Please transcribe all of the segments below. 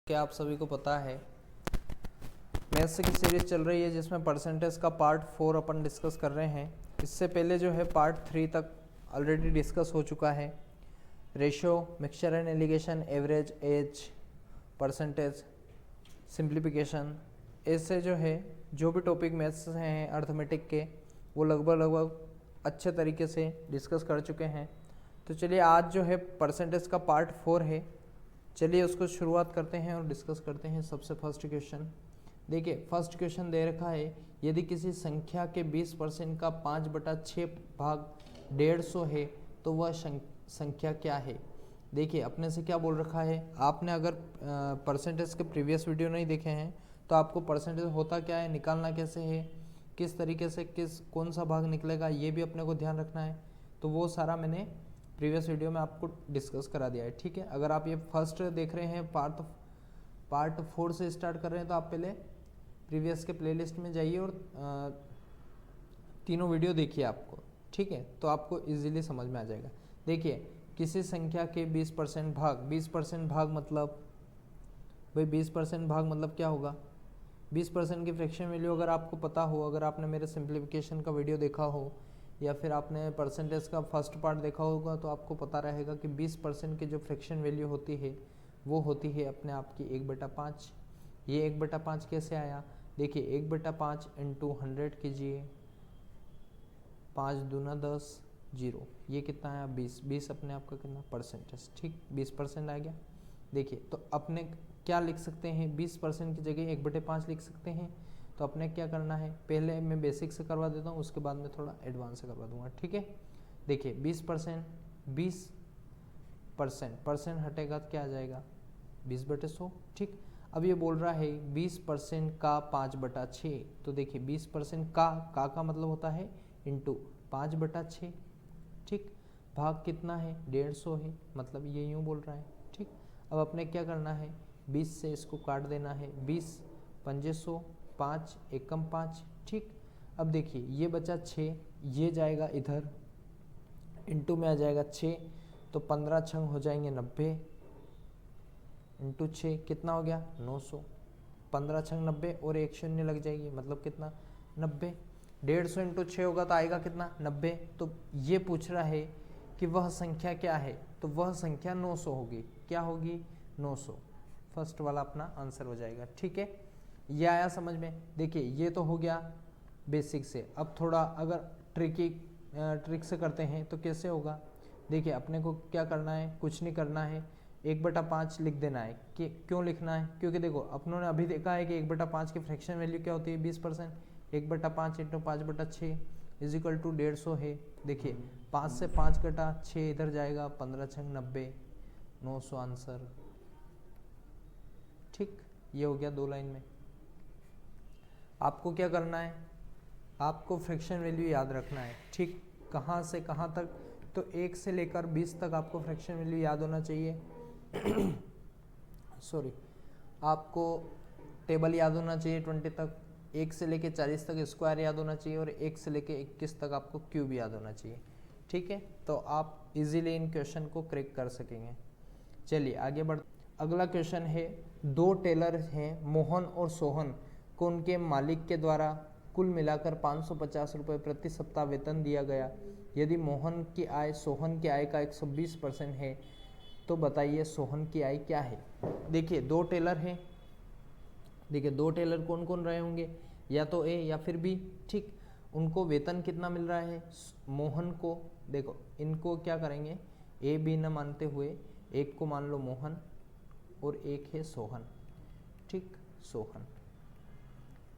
क्या आप सभी को पता है मैथ्स की सीरीज चल रही है जिसमें परसेंटेज का पार्ट 4 अपन डिस्कस कर रहे हैं। इससे पहले जो है पार्ट 3 तक ऑलरेडी डिस्कस हो चुका है। Ratio, mixture and alligation, average, age, percentage, simplification, ऐसे जो है जो भी टॉपिक मैथ्स हैं अर्थमेटिक के वो लगभग अच्छे तरीके से डिस्कस कर चुके हैं। तो चलिए आज जो है परसेंटेज का पार्ट 4 है, चलिए उसको शुरुआत करते हैं और डिस्कस करते हैं। सबसे फर्स्ट क्वेश्चन देखिए, फर्स्ट क्वेश्चन दे रखा है यदि किसी संख्या के 20% का 5/6 भाग 150 है तो वह संख्या क्या है। देखिए अपने से क्या बोल रखा है, आपने अगर परसेंटेज के प्रीवियस वीडियो नहीं देखे हैं तो आपको परसेंटेज होता क्या है, निकालना कैसे है, किस तरीके से कौन सा भाग निकलेगा ये भी अपने को ध्यान रखना है। तो वो सारा मैंने प्रीवियस वीडियो में आपको डिस्कस करा दिया है, ठीक है। अगर आप ये फर्स्ट देख रहे हैं पार्ट 4 से स्टार्ट कर रहे हैं तो आप पहले प्रीवियस के प्लेलिस्ट में जाइए और तीनों वीडियो देखिए आपको, ठीक है, तो आपको इजीली समझ में आ जाएगा। देखिए किसी संख्या के 20% भाग मतलब भाई 20% भाग मतलब क्या होगा, 20% की फ्रैक्शन वैल्यू अगर आपको पता हो, अगर आपने मेरे सिंप्लीफिकेशन का वीडियो देखा हो या फिर आपने परसेंटेज का फर्स्ट पार्ट देखा होगा तो आपको पता रहेगा कि 20% की जो फ्रैक्शन वैल्यू होती है वो होती है अपने आप की 1/5। ये 1/5 कैसे आया, देखिए 1/5 इंटू 100 कीजिए, 5 दूना 10, 0, ये कितना आया 20 अपने आप का कितना परसेंटेज, ठीक 20% आ गया। देखिए तो अपने क्या लिख सकते हैं, 20% की जगह 1/5 लिख सकते हैं। तो अपने क्या करना है, पहले मैं बेसिक से करवा देता हूँ, उसके बाद में थोड़ा एडवांस से करवा दूंगा, ठीक है। देखिए 20% परसेंट हटेगा तो क्या आ जाएगा 20/100, ठीक। अब ये बोल रहा है 20% का 5/6, तो देखिए 20% का मतलब होता है इंटू 5/6, ठीक। भाग कितना है 150 है, मतलब ये यूँ बोल रहा है, ठीक। अब अपने क्या करना है, 20 से इसको काट देना है, 20 पंजे 100, 5 एकम 5, ठीक। अब देखिए ये बचा 6, ये जाएगा इधर, इंटू में आ जाएगा 6, तो 15 छंग हो जाएंगे 90, इंटू 6 कितना हो गया 900, 15 छंग 90 और एक शून्य लग जाएगी, मतलब कितना 90। 150 इंटू 6 होगा तो आएगा कितना 90। तो ये पूछ रहा है कि वह संख्या क्या है, तो वह संख्या 900 होगी। क्या होगी 900, फर्स्ट वाला अपना आंसर हो जाएगा, ठीक है। ये आया समझ में। देखिए ये तो हो गया बेसिक से। अब थोड़ा अगर ट्रिक से करते हैं तो कैसे होगा, देखिए अपने को क्या करना है, कुछ नहीं करना है, 1/5 लिख देना है। कि क्यों लिखना है, क्योंकि देखो अपनों ने अभी देखा है कि 1/5 की फ्रैक्शन वैल्यू क्या होती है 20%। 1/5 इंटू 5/6 इज इक्वल टू 150 है। देखिए 5 से 5 कटा 6 इधर जाएगा, 15 छंग 90, 900 आंसर, ठीक। ये हो गया 2 लाइन में। आपको क्या करना है, आपको फ्रैक्शन वैल्यू याद रखना है, ठीक। कहाँ से कहाँ तक, तो 1 से लेकर 20 तक आपको फ्रैक्शन वैल्यू याद होना चाहिए। सॉरी, आपको टेबल याद होना चाहिए 20 तक, 1 से लेके 40 तक स्क्वायर याद होना चाहिए और 1 से लेके 21 तक आपको क्यूब याद होना चाहिए, ठीक है। तो आप इजीली इन क्वेश्चन को क्रैक कर सकेंगे। चलिए आगे बढ़, अगला क्वेश्चन है, 2 टेलर हैं मोहन और सोहन को उनके मालिक के द्वारा कुल मिलाकर 550 रुपये प्रति सप्ताह वेतन दिया गया। यदि मोहन की आय सोहन की आय का 120% है तो बताइए सोहन की आय क्या है। देखिए 2 टेलर हैं, देखिए 2 टेलर कौन कौन रहे होंगे, या तो ए या फिर बी, ठीक। उनको वेतन कितना मिल रहा है, मोहन को, देखो इनको क्या करेंगे, ए बी न मानते हुए एक को मान लो मोहन और एक है सोहन, ठीक, सोहन।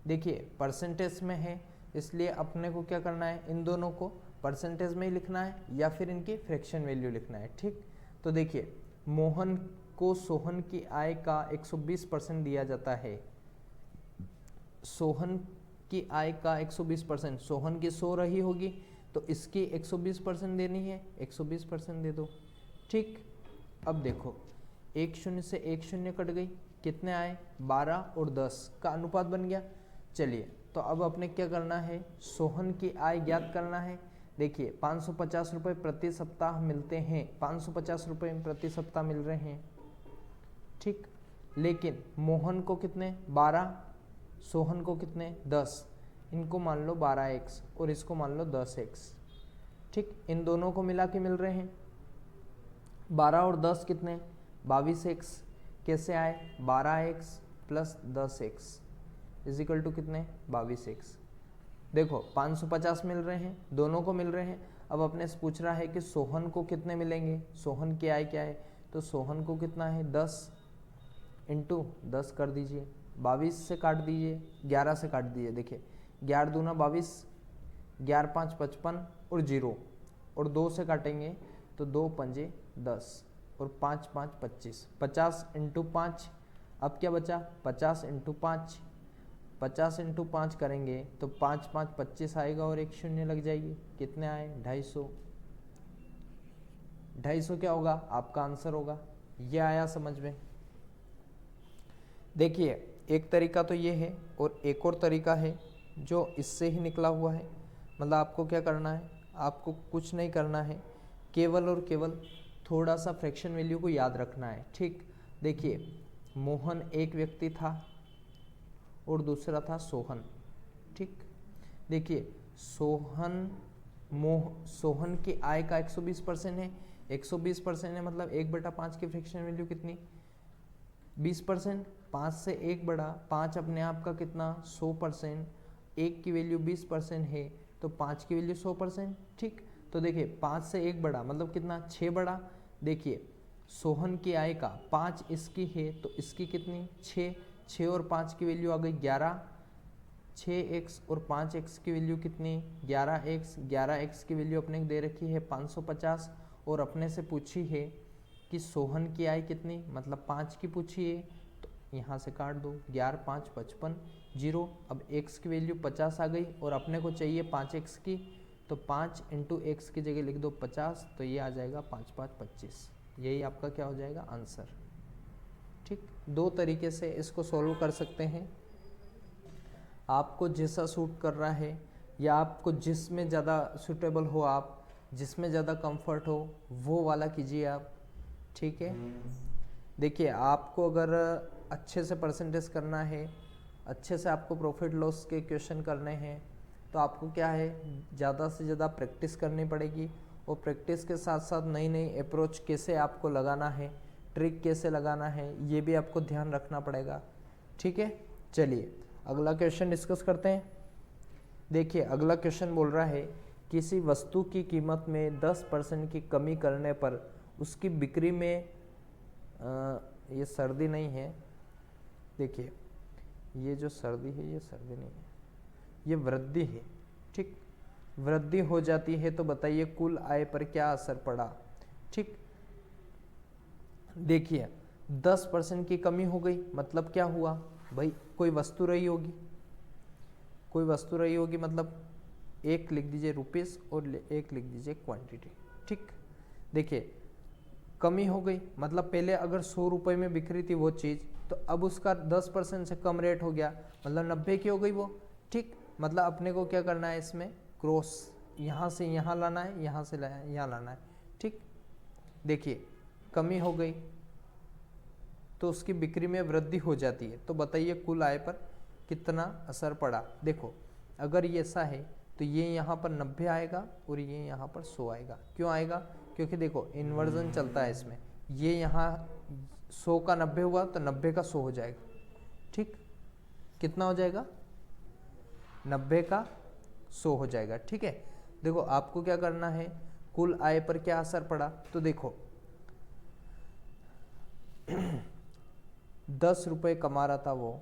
देखिए परसेंटेज में है इसलिए अपने को क्या करना है, इन दोनों को परसेंटेज में ही लिखना है या फिर इनकी फ्रैक्शन वैल्यू लिखना है, ठीक। तो देखिए मोहन को सोहन की आय का 120% दिया जाता है, सोहन की आय का 120%, सोहन की 100 रही होगी तो इसकी 120% देनी है, 120% दे दो, ठीक। अब देखो 1 शून्य से 1 शून्य कट गई, कितने आए 12 और 10 का अनुपात बन गया। चलिए तो अब अपने क्या करना है, सोहन की आय ज्ञात करना है। देखिए 550 रुपये प्रति सप्ताह मिलते हैं, 550 रुपये प्रति सप्ताह मिल रहे हैं, ठीक। लेकिन मोहन को कितने 12, सोहन को कितने 10, इनको मान लो 12x और इसको मान लो 10x। ठीक, इन दोनों को मिला के मिल रहे हैं 12 और 10 कितने 22x। कैसे आए 12x plus 10x is equal to कितने 22x। देखो 550 मिल रहे हैं, दोनों को मिल रहे हैं। अब अपने से पूछ रहा है कि सोहन को कितने मिलेंगे, सोहन की आय क्या है, तो सोहन को कितना है 10 इंटू 10 कर दीजिए, 22 से काट दीजिए, 11 से काट दीजिए। देखिए 11 दूना 22, 11 5 55 और 0 और 2 से काटेंगे तो 2 पंजे 10 और 5 5 25, 50 इंटू 5। अब क्या बचा 50 इंटू 5, 50 इंटू 5 करेंगे तो 5 5 25 आएगा और एक शून्य लग जाएगी। कितने आए 250। 250 क्या होगा आपका आंसर होगा। ये आया समझ में। देखिए एक तरीका तो ये है और एक और तरीका है जो इससे ही निकला हुआ है। मतलब आपको क्या करना है, आपको कुछ नहीं करना है, केवल और केवल थोड़ा सा फ्रैक्शन वैल्यू को याद रखना है। ठीक, देखिए मोहन एक व्यक्ति था और दूसरा था सोहन। ठीक, देखिए सोहन की आय का 120% है, 120% है मतलब 1/5 की फ्रैक्शन वैल्यू कितनी 20%। 5 से 1 बढ़ा, 5 अपने आप का कितना 100%, 1 की वैल्यू 20% है तो 5 की वैल्यू 100%। ठीक, तो देखिए 5 से 1 बढ़ा मतलब कितना 6 बढ़ा। देखिए सोहन की आय का 5 इसकी है तो इसकी कितनी 6 और 5 की वैल्यू आ गई 11, 6x और 5x की वैल्यू कितनी 11x, 11x की वैल्यू अपने दे रखी है 550 और अपने से पूछी है कि सोहन की आय कितनी मतलब 5 की पूछी है तो यहाँ से काट दो 11 5 55 0। अब x की वैल्यू 50 आ गई और अपने को चाहिए 5x की, तो 5 इंटू एक्स की जगह लिख दो 50 तो ये आ जाएगा 5 5 25। यही आपका क्या हो जाएगा आंसर। ठीक, दो तरीके से इसको सॉल्व कर सकते हैं। आपको जैसा सूट कर रहा है या आपको जिसमें ज़्यादा सूटेबल हो, आप जिसमें ज़्यादा कंफर्ट हो वो वाला कीजिए आप। ठीक है, देखिए आपको अगर अच्छे से परसेंटेज करना है, अच्छे से आपको प्रॉफिट लॉस के क्वेश्चन करने हैं तो आपको क्या है ज़्यादा से ज़्यादा प्रैक्टिस करनी पड़ेगी और प्रैक्टिस के साथ साथ नई नई अप्रोच कैसे आपको लगाना है, ट्रिक कैसे लगाना है, ये भी आपको ध्यान रखना पड़ेगा। ठीक है, चलिए अगला क्वेश्चन डिस्कस करते हैं। देखिए अगला क्वेश्चन बोल रहा है किसी वस्तु की कीमत में 10% की कमी करने पर उसकी बिक्री में ये सर्दी नहीं है, देखिए ये जो सर्दी है ये सर्दी नहीं है, ये वृद्धि है। ठीक, वृद्धि हो जाती है तो बताइए कुल आय पर क्या असर पड़ा। ठीक, देखिए 10% की कमी हो गई मतलब क्या हुआ भाई, कोई वस्तु रही होगी, कोई वस्तु रही होगी मतलब एक लिख दीजिए रुपीस और एक लिख दीजिए क्वांटिटी। ठीक, देखिए कमी हो गई मतलब पहले अगर 100 रुपये में बिक रही थी वो चीज़ तो अब उसका 10% से कम रेट हो गया मतलब 90 की हो गई वो। ठीक, मतलब अपने को क्या करना है इसमें क्रॉस यहाँ से यहाँ लाना है, यहाँ से यहाँ लाना है। ठीक, देखिए कमी हो गई तो उसकी बिक्री में वृद्धि हो जाती है तो बताइए कुल आय पर कितना असर पड़ा। देखो अगर ये ऐसा है तो ये यहाँ पर 90 आएगा और ये यहाँ पर 100 आएगा। क्यों आएगा, क्योंकि देखो इन्वर्जन चलता है इसमें, ये यहाँ 100 का 90 हुआ तो 90 का 100 हो जाएगा। ठीक, कितना हो जाएगा 90 का 100 हो जाएगा। ठीक है, देखो आपको क्या करना है कुल आय पर क्या असर पड़ा, तो देखो 10 रुपये कमा रहा था वो,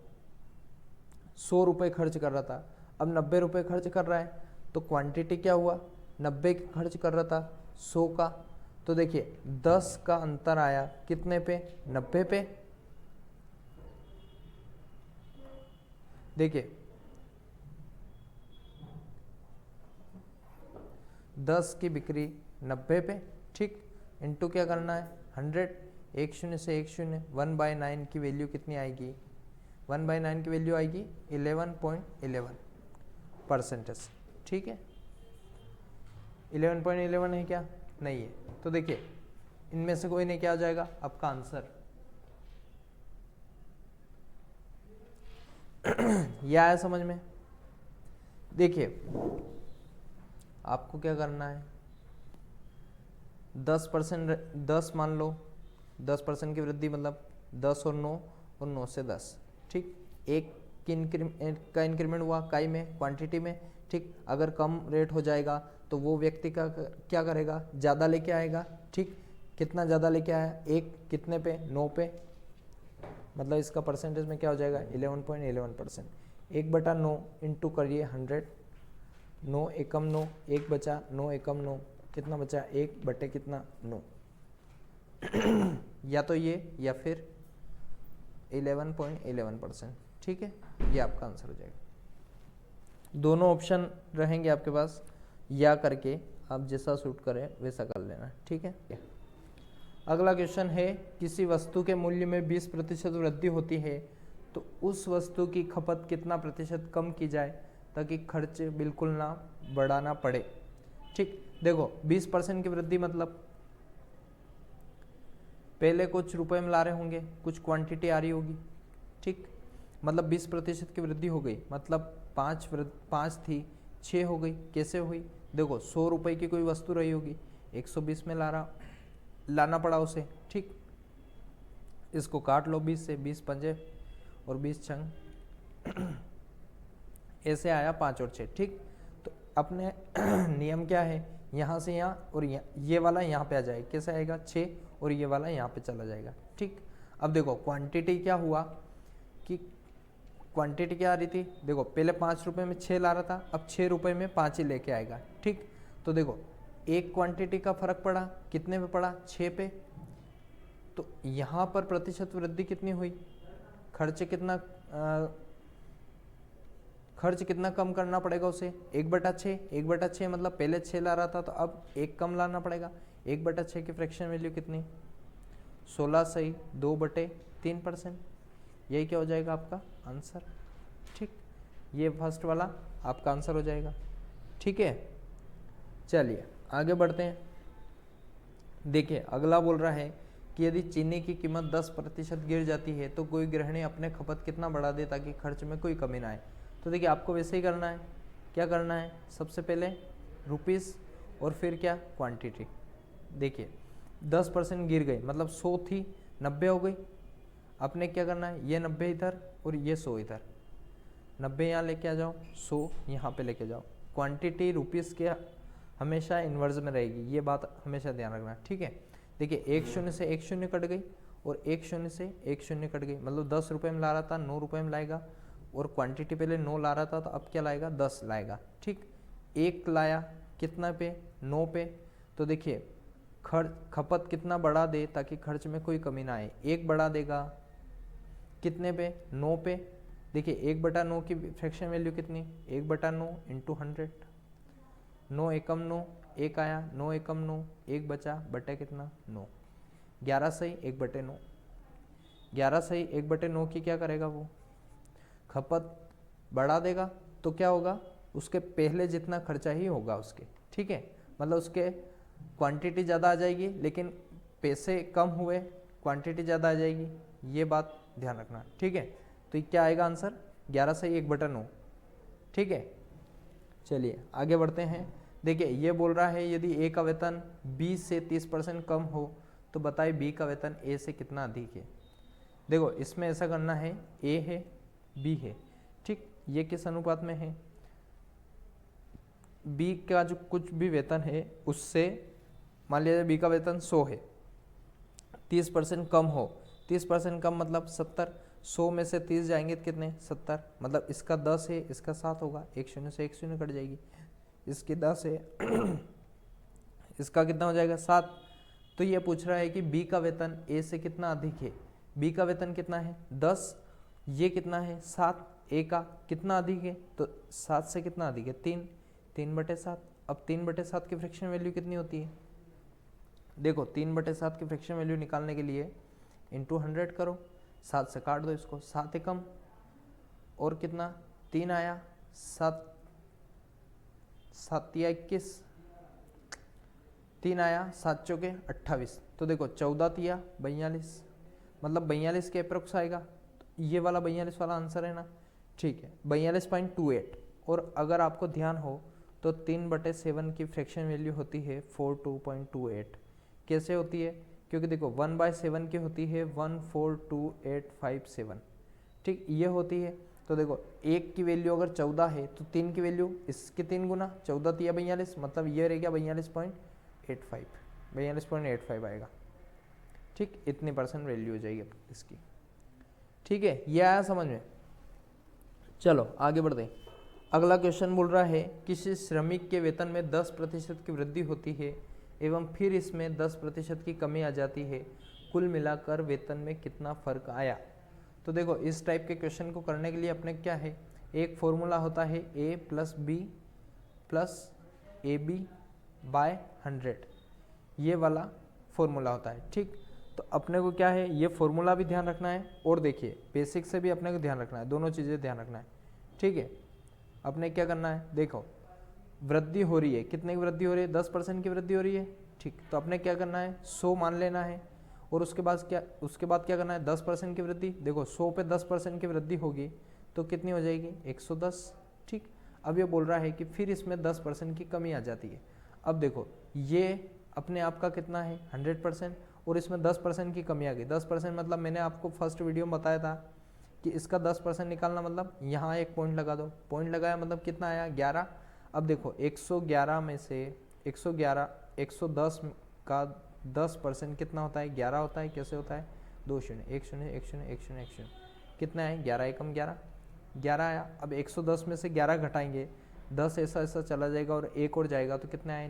100 रुपये खर्च कर रहा था, अब 90 रुपये खर्च कर रहा है तो क्वांटिटी क्या हुआ 90 खर्च कर रहा था 100 का, तो देखिए 10 का अंतर आया कितने पे 90 पे। देखिए 10 की बिक्री 90 पे। ठीक, इनटू क्या करना है 100, एक शून्य से एक शून्य, 1/9 की वैल्यू कितनी आएगी 1/9 की वैल्यू आएगी 11.11%। ठीक है, 11.11 है क्या, नहीं है, तो देखिए इनमें से कोई नहीं क्या हो जाएगा आपका आंसर। ये आया समझ में? देखिए आपको क्या करना है, 10%, 10 मान लो, 10% की वृद्धि मतलब 10 और 9 और 9 से 10, ठीक। एक का इंक्रीमेंट हुआ काई में, क्वांटिटी में, ठीक। अगर कम रेट हो जाएगा तो वो व्यक्ति का क्या करेगा, ज़्यादा लेके आएगा, ठीक। कितना ज़्यादा लेके आया, एक कितने पे, 9 पे, मतलब इसका परसेंटेज में क्या हो जाएगा 11.11%। 1/9 इंटू करिए 100, 9 एकम 9, एक बचा, 9 एकम 9, कितना बचा, 1 बटे कितना 9 या तो ये या फिर 11.11%, ठीक है। ये आपका आंसर हो जाएगा। दोनों ऑप्शन रहेंगे आपके पास, या करके आप जैसा सूट करें वैसा कर लेना, ठीक है। अगला क्वेश्चन है, किसी वस्तु के मूल्य में 20% वृद्धि होती है तो उस वस्तु की खपत कितना प्रतिशत कम की जाए ताकि खर्च बिल्कुल ना बढ़ाना पड़े, ठीक। देखो 20% की वृद्धि मतलब पहले कुछ रुपए में ला रहे होंगे, कुछ क्वांटिटी आ रही होगी, ठीक। मतलब 20% की वृद्धि हो गई, मतलब 5 थी 6 हो गई। कैसे हुई, देखो 100 रुपए की कोई वस्तु रही होगी, 120 में लाना पड़ा उसे, ठीक। इसको काट लो 20 से, 20 पंजे और 20 छंग, ऐसे आया 5 और 6, ठीक। तो अपने नियम क्या है, यहाँ से यहाँ और ये वाला यहाँ पे आ जाएगा, कैसे आएगा 6 और ये वाला यहाँ पे चला जाएगा, ठीक। अब देखो क्वांटिटी क्या हुआ कि क्वांटिटी क्या आ रही थी, देखो पहले 5 रुपए में 6 ला रहा था, अब 6 रुपए में 5 ही लेके आएगा, ठीक। तो देखो एक क्वांटिटी का फर्क पड़ा, कितने पे पड़ा, 6 पे। तो यहाँ पर प्रतिशत वृद्धि कितनी हुई, खर्च कितना कम करना पड़ेगा उसे, 1/6। 1/6 मतलब पहले 6 ला रहा था तो अब 1 कम लाना पड़ेगा। 1/6 की फ्रैक्शन वैल्यू कितनी, 16 सही 2/3%। यही क्या हो जाएगा आपका आंसर, ठीक। ये फर्स्ट वाला आपका आंसर हो जाएगा, ठीक है। चलिए आगे बढ़ते हैं। देखिए अगला बोल रहा है कि यदि चीनी की कीमत 10% गिर जाती है तो कोई गृहिणी अपने खपत कितना बढ़ा दे ताकि खर्च में कोई कमी ना आए। तो देखिए आपको वैसे ही करना है, क्या करना है, सबसे पहले रुपीस और फिर क्या, क्वांटिटी। देखिए 10% गिर गई मतलब 100 थी 90 हो गई। आपने क्या करना है, ये 90 इधर और ये 100 इधर, 90 यहाँ लेके आ जाओ, 100 यहाँ पे लेके जाओ। क्वांटिटी रुपीस के हमेशा इन्वर्स में रहेगी, ये बात हमेशा ध्यान रखना, ठीक है। देखिए 1 शून्य से 1 शून्य कट गई और 1 शून्य से 1 शून्य कट गई, मतलब 10 रुपये में ला रहा था 9 रुपये में लाएगा, और क्वांटिटी पहले 9 ला रहा था तो अब क्या लाएगा 10 लाएगा, ठीक। 1 लाया कितना पे, 9 पे। तो देखिए खपत कितना बढ़ा दे ताकि खर्च में कोई कमी ना आए, 1 बढ़ा देगा कितने पे, 9 पे। देखिए 1/9 की फ्रैक्शन वैल्यू कितनी, 1/9 इंटू 100, 9 एकम 9, 1 आया, 9 एकम 9, 1 बचा, बटे कितना 9, 11 सही 1/9, 11 सही 1/9 की क्या करेगा वो, खपत बढ़ा देगा। तो क्या होगा, उसके पहले जितना खर्चा ही होगा उसके, ठीक है। मतलब उसके क्वांटिटी ज़्यादा आ जाएगी लेकिन पैसे कम हुए, क्वांटिटी ज़्यादा आ जाएगी, ये बात ध्यान रखना, ठीक है। तो ये क्या आएगा आंसर, 11 सही 1/9, ठीक है। चलिए आगे बढ़ते हैं। देखिए ये बोल रहा है यदि ए का वेतन 20 से 30% कम हो तो बताइए बी का वेतन ए से कितना अधिक है। देखो इसमें ऐसा करना है, ए है बी है, ठीक। ये किस अनुपात में है, बी का जो कुछ भी वेतन है उससे, मान लीजिए बी का वेतन 100 है, 30% कम हो, 30% कम मतलब 70, 100 में से 30 जाएंगे तो कितने 70, मतलब इसका 10 है इसका 7 होगा, 1 शून्य से 1 शून्य कट जाएगी, इसकी 10 है इसका कितना हो जाएगा 7। तो ये पूछ रहा है कि बी का वेतन ए से कितना अधिक है, बी का वेतन कितना है 10, ये कितना है 7, ए का कितना अधिक है, तो 7 से कितना अधिक है 3, 3/7। अब 3/7 की फ्रैक्शन वैल्यू कितनी होती है, देखो 3/7 की फ्रैक्शन वैल्यू निकालने के लिए इंटू 100 करो, 7 से काट दो इसको, 7 एकम और कितना 3 आया, 7 तिया 21, 3 आया, 7 चौके 28। तो देखो 14 तिया 42, मतलब 42 के अप्रोक्स आएगा। तो ये वाला 42 वाला आंसर है ना, ठीक है 42.28। और अगर आपको ध्यान हो तो 3/7 की फ्रैक्शन वैल्यू होती है 42.28। कैसे होती है? क्योंकि देखो 1/7 की होती है 142,857, ठीक ये होती है। तो देखो एक की वैल्यू अगर 14 है तो 3 की वैल्यू इसके 3 गुना 14 तिया 42, मतलब ये रह गया 42.85 आएगा, ठीक इतनी % वैल्यू हो जाएगी इसकी। ठीक है ये आया समझ में? चलो आगे बढ़ते हैं। अगला क्वेश्चन बोल रहा है किसी श्रमिक के वेतन में 10% की वृद्धि होती है एवं फिर इसमें 10% की कमी आ जाती है, कुल मिलाकर वेतन में कितना फर्क आया? तो देखो इस टाइप के क्वेश्चन को करने के लिए अपने क्या है, एक फॉर्मूला होता है a + b + ab / 100, ये वाला फॉर्मूला होता है। ठीक तो अपने को क्या है, ये फॉर्मूला भी ध्यान रखना है और देखिए बेसिक से भी अपने को ध्यान रखना है, दोनों चीज़ें ध्यान रखना है। ठीक है अपने क्या करना है, देखो वृद्धि हो रही है, कितने की वृद्धि हो रही है, 10% की वृद्धि हो रही है। ठीक तो अपने क्या करना है, 100 मान लेना है और उसके बाद क्या करना है, 10% की वृद्धि। देखो 100 पे 10% की वृद्धि होगी तो कितनी हो जाएगी, 110। ठीक अब ये बोल रहा है कि फिर इसमें 10% की कमी आ जाती है। अब देखो ये अपने आप का कितना है 100% और इसमें 10% की कमी आ गई। 10% मतलब मैंने आपको फर्स्ट वीडियो में बताया था कि इसका 10% निकालना मतलब यहाँ एक पॉइंट लगा दो, पॉइंट लगाया मतलब कितना आया 11। अब देखो 111 में से 110 का 10% कितना होता है, 11 होता है। कैसे होता है, 2 शून्य 1 शून्य 1 शून्य 1 शून्य 1 शून्य, कितना है 11 एकम 11 आया। अब 110 में से 11 घटाएंगे, 10 ऐसा चला जाएगा और एक और जाएगा तो कितना है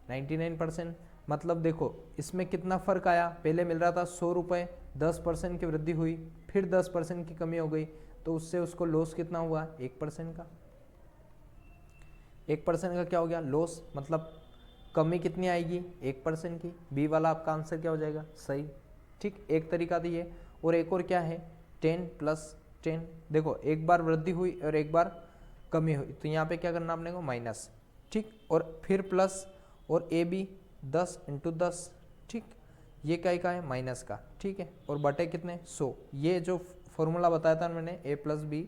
99%। मतलब देखो इसमें कितना फ़र्क आया, पहले मिल रहा था 100 रुपये, 10% की वृद्धि हुई, फिर 10% की कमी हो गई तो उससे उसको लॉस कितना हुआ 1% का। 1% का क्या हो गया लॉस, मतलब कमी कितनी आएगी 1% की। बी वाला आपका आंसर क्या हो जाएगा सही। ठीक एक तरीका तो ये, और एक और क्या है 10 + 10। देखो एक बार वृद्धि हुई और एक बार कमी हुई तो यहाँ पे क्या करना अपने को माइनस, ठीक और फिर प्लस, और ए बी 10 × 10। ठीक ये का है माइनस का। ठीक है और बटे कितने 100। ये जो फॉर्मूला बताया था मैंने a + b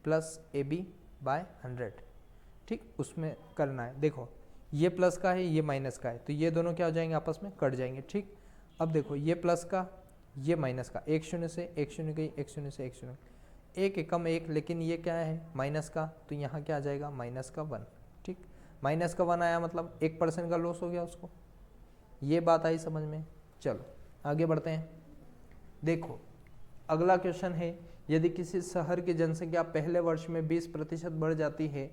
+ ab / 100, ठीक उसमें करना है। देखो ये प्लस का है ये माइनस का है तो ये दोनों क्या हो जाएंगे आपस में कट जाएंगे। ठीक अब देखो ये प्लस का ये माइनस का, 1 शून्य से 1 शून्य गई, 1 शून्य से 1 शून्य, एक एकम 1, लेकिन ये क्या है माइनस का तो यहाँ क्या आ जाएगा -1। ठीक -1 आया मतलब 1% का लॉस हो गया उसको। ये बात आई समझ में? चलो आगे बढ़ते हैं। देखो अगला क्वेश्चन है, यदि किसी शहर की जनसंख्या पहले वर्ष में 20% बढ़ जाती है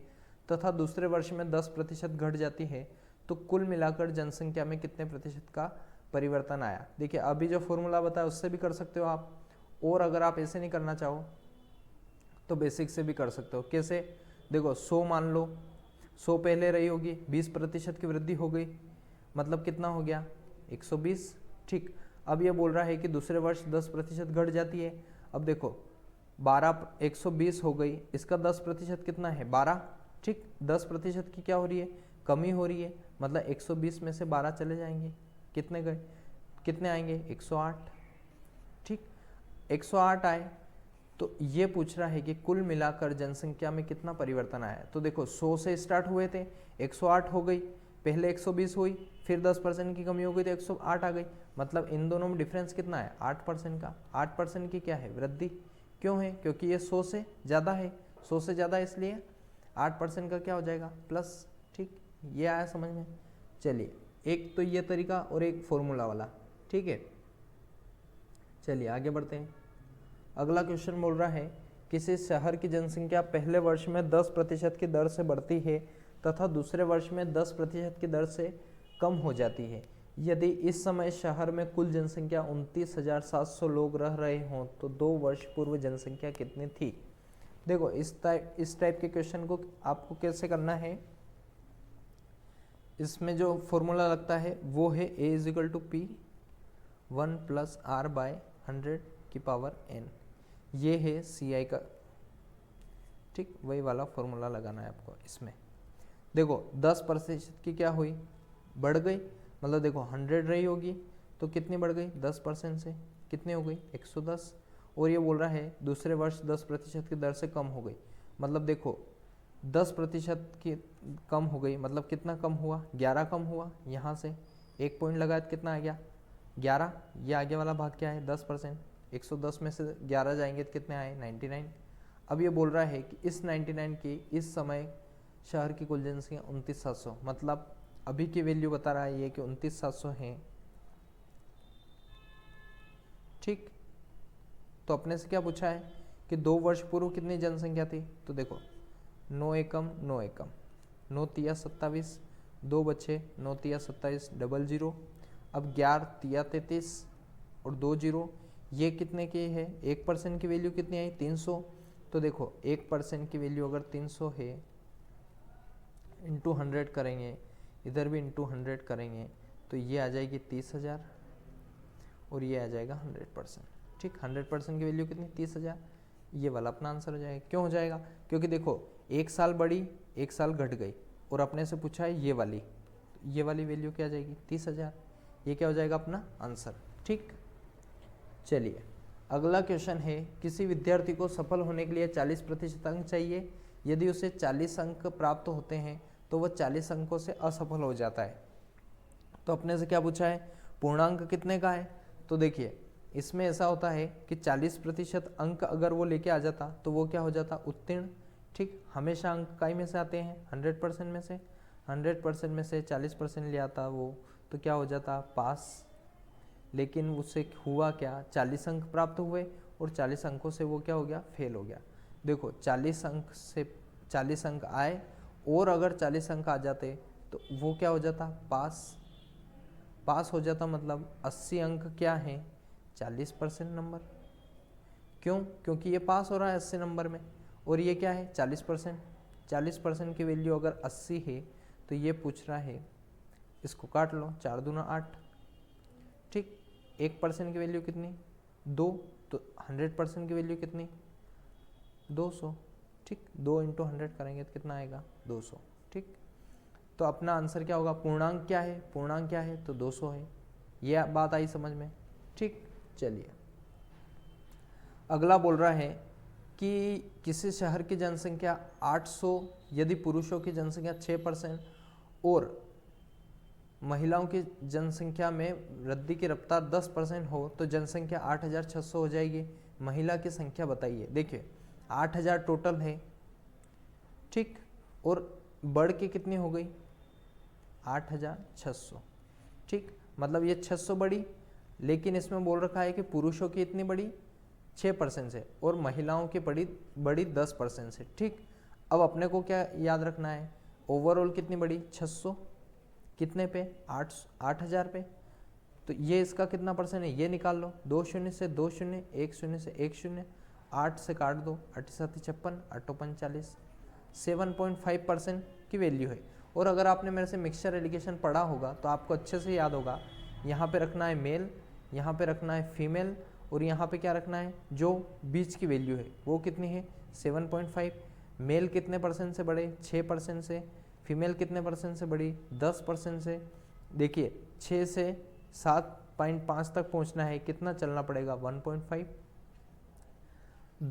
तथा दूसरे वर्ष में 10% घट जाती है तो कुल मिलाकर जनसंख्या में कितने प्रतिशत का परिवर्तन आया? देखिए अभी जो फॉर्मूला बताया उससे भी कर सकते हो आप, और अगर आप ऐसे नहीं करना चाहो तो बेसिक से भी कर सकते हो। कैसे, देखो 100 मान लो, 100 पहले रही होगी, 20% की वृद्धि हो गई मतलब कितना हो गया 120। ठीक अब ये बोल रहा है कि दूसरे वर्ष 10% घट जाती है। अब देखो 120 हो गई, इसका 10% कितना है 12। ठीक 10% की क्या हो रही है कमी हो रही है, मतलब 120 में से 12 चले जाएंगे, कितने गए, कितने आएंगे 108। ठीक 108 आए तो ये पूछ रहा है कि कुल मिलाकर जनसंख्या में कितना परिवर्तन आया। तो देखो 100 से स्टार्ट हुए थे, 108 हो गई, पहले 120 हुई, फिर 10% की कमी हो गई तो 108 आ गई, मतलब इन दोनों में डिफरेंस कितना है 8% का। 8% की क्या है वृद्धि, क्यों है क्योंकि ये 100 से ज़्यादा है, 100 से ज़्यादा इसलिए 8% का क्या हो जाएगा प्लस। ठीक ये आया समझ में? चलिए एक तो ये तरीका और एक फॉर्मूला वाला। ठीक है चलिए आगे बढ़ते हैं। अगला क्वेश्चन बोल रहा है किसी शहर की जनसंख्या पहले वर्ष में 10% की दर से बढ़ती है तथा दूसरे वर्ष में 10% की दर से कम हो जाती है। यदि इस समय शहर में कुल जनसंख्या 29,700 लोग रह रहे हों तो 2 वर्ष पूर्व जनसंख्या कितनी थी? देखो इस टाइप के क्वेश्चन को आपको कैसे करना है, इसमें जो फॉर्मूला लगता है वो है a = p 1 + r/100⁴n, ये है CI का। ठीक वही वाला फॉर्मूला लगाना है आपको इसमें। देखो 10% की क्या हुई बढ़ गई, मतलब देखो 100 रही होगी तो कितनी बढ़ गई 10% से कितनी हो गई 110, और ये बोल रहा है दूसरे वर्ष 10% की दर से कम हो गई। मतलब देखो 10% की कम हो गई, मतलब कितना कम हुआ, 11 कम हुआ। यहाँ से 1 पॉइंट लगाया तो कितना आ गया 11। ये आगे वाला भाग क्या है 10%, 110 में से 11 जाएंगे तो कितने आए 99। अब ये बोल रहा है कि इस 99 की इस समय शहर की कुल जनसंख्या 29,700, मतलब अभी की वैल्यू बता रहा है ये कि 29,700 है। ठीक, तो अपने से क्या पूछा है कि 2 वर्ष पूर्व कितनी जनसंख्या थी, तो देखो 9 एकम 9 एकम, 9 तिया 27, 2 बचे 9 तिया 27 00। अब 11 तिया 33 और 2 जीरो, ये कितने की है, 1% की वैल्यू कितनी आई 300। तो देखो 1% की वैल्यू अगर 300 है, इंटू 100 करेंगे, इधर भी इंटू 100 करेंगे, तो ये आ जाएगी 30,000 और ये आ जाएगा 100%। ठीक, 100% की वैल्यू कितनी 30,000, ये वाला अपना आंसर हो जाएगा। क्यों हो जाएगा, क्योंकि देखो 1 साल बढ़ी 1 साल घट गई और अपने से पूछा है ये वाली वैल्यू क्या आ जाएगी 30,000, ये क्या हो जाएगा अपना आंसर। ठीक, चलिए अगला क्वेश्चन है, किसी विद्यार्थी को सफल होने के लिए 40% अंक चाहिए। यदि उसे 40 अंक प्राप्त होते हैं तो वह 40 अंकों से असफल हो जाता है। तो अपने से क्या पूछा है, पूर्णांक कितने का है। तो देखिए इसमें ऐसा होता है कि 40% अंक अगर वो लेके आ जाता तो वो क्या हो जाता उत्तीर्ण। ठीक, हमेशा अंक काय में से आते हैं 100% में से, 100% में से 40% ले आता वो तो क्या हो जाता पास। लेकिन उससे हुआ क्या, 40 अंक प्राप्त हुए और 40 अंकों से वो क्या हो गया फेल हो गया। देखो 40 अंक से 40 अंक आए और अगर 40 अंक आ जाते तो वो क्या हो जाता पास हो जाता, मतलब 80 अंक क्या है 40% नंबर। क्यों, क्योंकि ये पास हो रहा है 80 नंबर में और ये क्या है 40%। 40% की वैल्यू अगर 80 है तो ये पूछ रहा है, इसको काट लो 4 दूना 8। ठीक, 1% की वैल्यू कितनी 2, तो 100% की वैल्यू कितनी 200। ठीक, 2 इंटू 100 करेंगे तो कितना आएगा 200। ठीक, तो अपना आंसर क्या होगा, पूर्णांक क्या है, पूर्णांक क्या है तो 200 है। ये बात आई समझ में। ठीक, चलिए अगला बोल रहा है कि किसी शहर की जनसंख्या 800, यदि पुरुषों की जनसंख्या 6% और महिलाओं की जनसंख्या में वृद्धि की रफ्तार 10% हो तो जनसंख्या 8,600 हो जाएगी। महिला की संख्या बताइए। देखिए 8,000 टोटल है, ठीक, और बढ़ के कितनी हो गई 8,600। ठीक, मतलब ये 600 बढ़ी, लेकिन इसमें बोल रखा है कि पुरुषों की इतनी बढ़ी 6% से और महिलाओं की बढ़ी 10% से। ठीक, अब अपने को क्या याद रखना है, ओवरऑल कितनी बढ़ी 600, कितने पे 8,000 पे, तो ये इसका कितना परसेंट है ये निकाल लो। 2 शून्य से 2 शून्य, 1 शून्य से 1 शून्य, 8 से काट दो, 8 7 56, 8 45, 7.5% की वैल्यू है। और अगर आपने मेरे से मिक्सचर एलिगेशन पढ़ा होगा तो आपको अच्छे से याद होगा, यहाँ पे रखना है मेल, यहाँ पे रखना है फीमेल और यहाँ पे क्या रखना है, जो बीच की वैल्यू है वो कितनी है 7.5। मेल कितने परसेंट से बढ़े 6% से, फीमेल कितने परसेंट से बढ़ी 10% से। देखिए 6 से 7.5 तक पहुँचना है, कितना चलना पड़ेगा 1.5।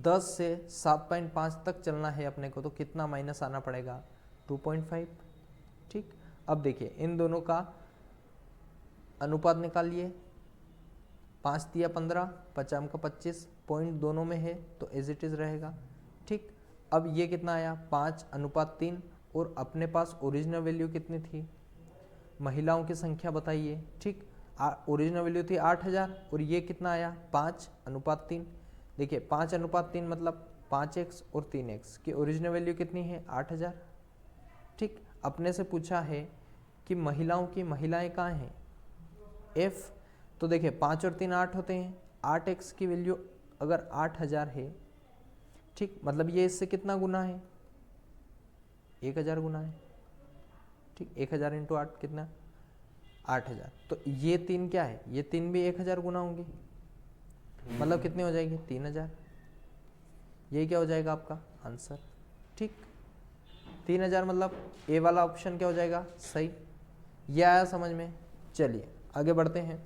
10 से 7.5 तक चलना है अपने को तो कितना माइनस आना पड़ेगा 2.5। ठीक, अब देखिए इन दोनों का अनुपात निकालिए, 5 तिया 15, 50 का 25, पॉइंट दोनों में है तो एज इट इज रहेगा। ठीक, अब ये कितना आया 5:3 और अपने पास ओरिजिनल वैल्यू कितनी थी, महिलाओं की संख्या बताइए। ठीक, ओरिजिनल वैल्यू थी 8,000 और ये कितना आया 5:3। देखिए 5:3 मतलब 5x और 3x की ओरिजिनल वैल्यू कितनी है 8,000। ठीक, अपने से पूछा है कि महिलाएं कहाँ हैं F, तो देखिए 5 और 3 8 होते हैं, 8x की वैल्यू अगर 8,000 है, ठीक, मतलब ये इससे कितना गुना है 1,000 गुना है। ठीक, 1,000 इंटू 8 कितना 8,000, तो ये 3 क्या है, ये 3 भी 1,000 गुना होंगे, मतलब कितने हो जाएंगे 3,000। ये क्या हो जाएगा आपका आंसर। ठीक, 3,000 मतलब ए वाला ऑप्शन क्या हो जाएगा सही। ये आया समझ में। चलिए आगे बढ़ते हैं।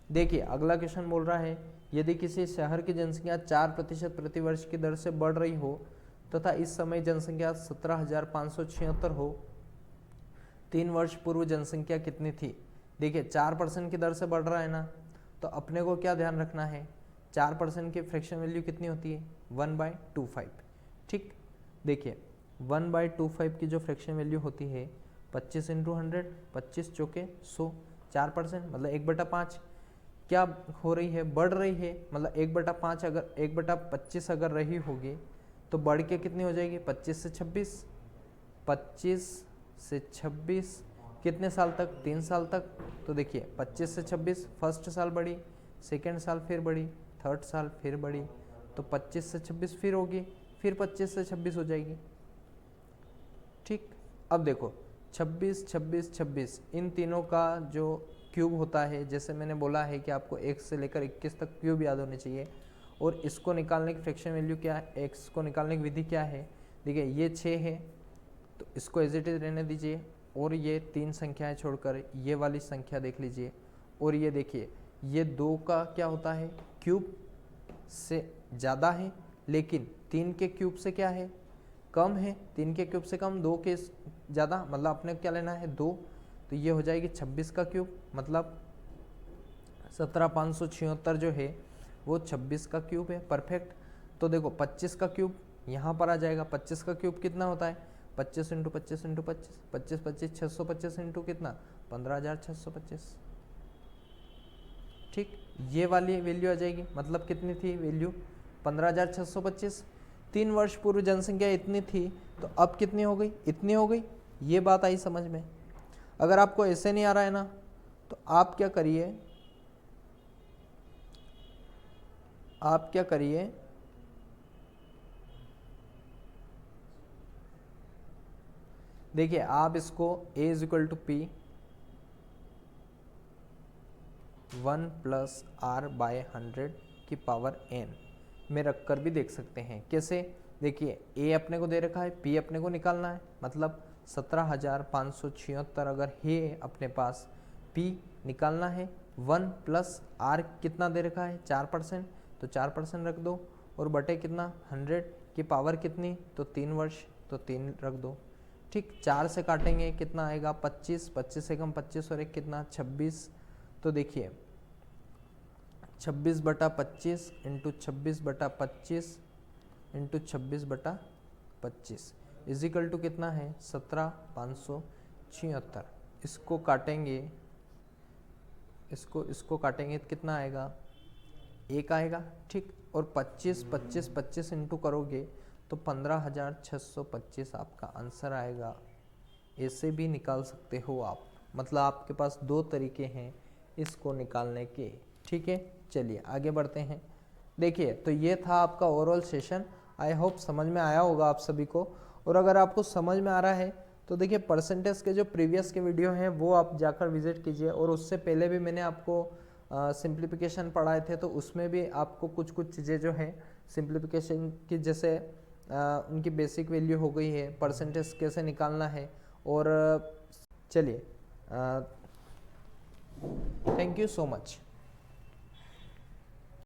देखिए अगला क्वेश्चन बोल रहा है यदि किसी शहर की जनसंख्या 4% प्रति वर्ष की दर से बढ़ रही हो तथा इस समय जनसंख्या 17,576 हो, 3 वर्ष पूर्व जनसंख्या कितनी थी? देखिए 4% की दर से बढ़ रहा है ना, तो अपने को क्या ध्यान रखना है, 4% की फ्रैक्शन वैल्यू कितनी होती है? 1/25। ठीक, देखिए 1/25 की जो फ्रैक्शन वैल्यू होती है 25 × 100, 25 चौके 100, 4% मतलब 1/5 क्या हो रही है? बढ़ रही है। मतलब 1/5 अगर 1/25 अगर रही होगी तो बढ़ के कितनी हो जाएगी? 25 से 26, 25 से 26 कितने साल तक? 3 साल तक। तो देखिए 25 से 26 फर्स्ट साल बढ़ी, सेकेंड साल फिर बढ़ी, थर्ड साल फिर बढ़ी, तो 25 से 26 फिर होगी, फिर 25 से 26 हो जाएगी। ठीक, अब देखो 26, 26, 26 इन तीनों का जो क्यूब होता है, जैसे मैंने बोला है कि आपको 1 से लेकर 21 तक क्यूब याद होने चाहिए, और इसको निकालने की फ्रैक्शन वैल्यू क्या है, एक्स को निकालने की विधि क्या है? देखिए ये 6 है तो इसको एज इट इज रहने दीजिए, और ये 3 संख्याएं छोड़कर ये वाली संख्या देख लीजिए, और ये देखिए ये 2 का क्या होता है? क्यूब से ज़्यादा है, लेकिन 3 के क्यूब से क्या है? कम है। 3 के क्यूब से कम, 2 के ज़्यादा, मतलब अपने क्या लेना है? 2, तो ये हो जाएगी 26 का क्यूब, मतलब 17,576 जो है वो 26 का क्यूब है। परफेक्ट। तो देखो 25 का क्यूब यहाँ पर आ जाएगा। 25 का क्यूब कितना होता है? 25 × 25 × 25, 25 25 625 इंटू कितना? 15,625। ठीक, ये वाली वैल्यू आ जाएगी। मतलब कितनी थी वैल्यू? 15,625। 3 वर्ष पूर्व जनसंख्या इतनी थी, तो अब कितनी हो गई? इतनी हो गई। ये बात आई समझ में? अगर आपको ऐसे नहीं आ रहा है ना, तो आप क्या करिए, देखिए आप इसको a = p 1 + r/100 की पावर n में रखकर भी देख सकते हैं। कैसे? देखिए a अपने को दे रखा है, p अपने को निकालना है, मतलब 17,576 अगर है अपने पास, p निकालना है, 1 + r कितना दे रखा है? 4%, तो 4% रख दो, और बटे कितना? 100 की पावर कितनी? तो 3 वर्ष, तो 3 रख दो। ठीक, 4 से काटेंगे कितना आएगा? 25, 25 से कम 25 और एक कितना? 26। तो देखिए 26/25 × 26/25 × 26/25 इजिकल टू कितना है? 17,576। इसको काटेंगे, इसको काटेंगे तो कितना आएगा? 1 आएगा। ठीक, और 25, 25, 25 इंटू करोगे तो 15,625 आपका आंसर आएगा। ऐसे भी निकाल सकते हो आप, मतलब आपके पास 2 तरीके हैं इसको निकालने के। ठीक है, चलिए आगे बढ़ते हैं। देखिए तो ये था आपका ओवरऑल सेशन। आई होप समझ में आया होगा आप सभी को, और अगर आपको समझ में आ रहा है तो देखिए परसेंटेज के जो प्रीवियस के वीडियो हैं वो आप जाकर विजिट कीजिए, और उससे पहले भी मैंने आपको सिंप्लीफिकेशन पढ़ाए थे, तो उसमें भी आपको कुछ चीज़ें जो हैं सिंप्लीफिकेशन की, जैसे उनकी बेसिक वैल्यू हो गई है, परसेंटेज कैसे निकालना है। और चलिए थैंक यू सो मच।